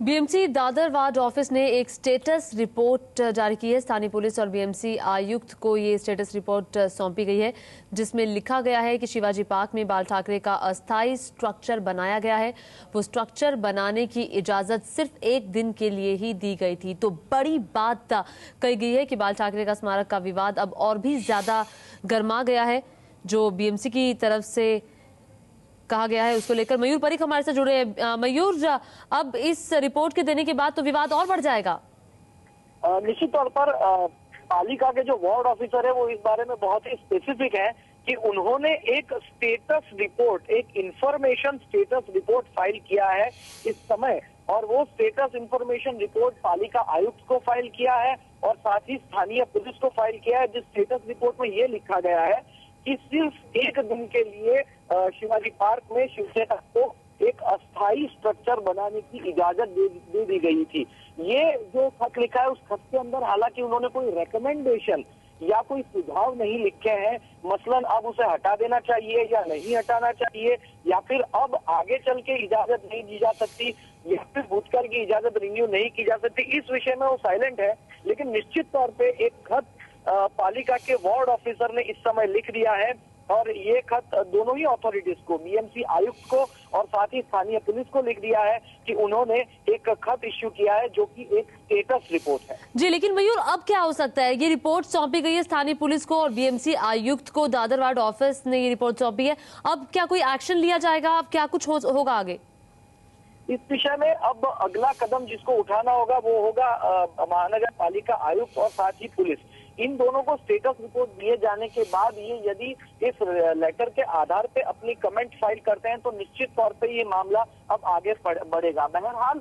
BMC Dadar ward office ने एक status report जारी की है। स्थानीय पुलिस और बीएमसी आयुक्त को ये स्टेटस रिपोर्ट सौंपी गई है, जिसमें लिखा गया है कि शिवाजी पार्क में बाल ठाकरे का अस्थायी स्ट्रक्चर बनाया गया है। वो स्ट्रक्चर बनाने की इजाजत सिर्फ एक दिन के लिए ही दी गई थी। तो बड़ी बात कही गई है कि बाल ठाकरे का स्मारक का विवाद अब और भी ज्यादा गर्मा गया है। जो बीएमसी की तरफ से कहा गया है उसको लेकर मयूर परिक हमारे से जुड़े हैं। मयूर, अब इस रिपोर्ट के देने के बाद तो विवाद और बढ़ जाएगा। निश्चित तौर पर पालिका के जो वार्ड ऑफिसर है वो इस बारे में बहुत ही स्पेसिफिक है कि उन्होंने एक स्टेटस रिपोर्ट, एक इंफॉर्मेशन स्टेटस रिपोर्ट फाइल किया है इस समय, और वो स्टेटस इंफॉर्मेशन रिपोर्ट पालिका आयुक्त को फाइल किया है और साथ ही स्थानीय पुलिस को फाइल किया है। जिस स्टेटस रिपोर्ट में ये लिखा गया है कि सिर्फ एक दिन के लिए शिवाजी पार्क में शिवसेना को एक अस्थायी स्ट्रक्चर बनाने की इजाजत दे दी गई थी। ये जो खत लिखा है उस खत के अंदर हालांकि उन्होंने कोई रेकमेंडेशन या कोई सुझाव नहीं लिखे हैं, मसलन अब उसे हटा देना चाहिए या नहीं हटाना चाहिए, या फिर अब आगे चल के इजाजत नहीं दी जा सकती, या फिर भूतकाल की इजाजत रिन्यू नहीं की जा सकती। इस विषय में वो साइलेंट है। लेकिन निश्चित तौर पे एक खत पालिका के वार्ड ऑफिसर ने इस समय लिख दिया है, और ये खत दोनों ही अथॉरिटीज को, बीएमसी आयुक्त को और साथ ही स्थानीय पुलिस को लिख दिया है कि उन्होंने एक खत इश्यू किया है जो कि एक स्टेटस रिपोर्ट है। जी, लेकिन मयूर अब क्या हो सकता है? ये रिपोर्ट सौंपी गई है स्थानीय पुलिस को और बीएमसी आयुक्त को, दादर वार्ड ऑफिस ने ये रिपोर्ट सौंपी है। अब क्या कोई एक्शन लिया जाएगा? अब क्या कुछ होगा आगे इस विषय में? अब अगला कदम जिसको उठाना होगा वो होगा महानगर पालिका आयुक्त और साथ ही पुलिस। इन दोनों को स्टेटस रिपोर्ट दिए जाने के बाद ये यदि इस लेटर के आधार पे अपनी कमेंट फाइल करते हैं तो निश्चित तौर पे ये मामला अब आगे बढ़ेगा। बहरहाल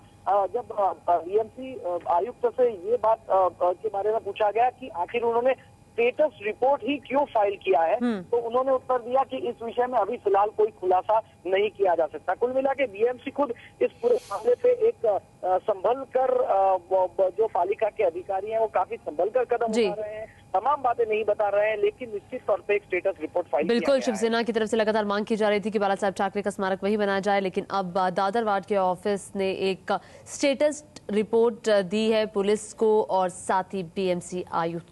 जब बीएमसी आयुक्त से ये बात के बारे में पूछा गया कि आखिर उन्होंने स्टेटस रिपोर्ट ही क्यों फाइल किया है, तो उन्होंने उत्तर दिया कि इस विषय में अभी फिलहाल कोई खुलासा नहीं किया जा सकता। कुल मिला के बीएमसी खुद इस पूरे मामले पे एक संभल कर, जो पालिका के अधिकारी हैं वो काफी संभल कर कदम उठा रहे हैं, तमाम बातें नहीं बता रहे हैं, लेकिन निश्चित तौर पे एक स्टेटस रिपोर्ट फाइल बिल्कुल शिवसेना की तरफ से लगातार मांग की जा रही थी कि बाला साहब ठाकरे का स्मारक वही बनाया जाए, लेकिन अब दादर वार्ड के ऑफिस ने एक स्टेटस रिपोर्ट दी है पुलिस को और साथ ही बीएमसी आयुक्त को।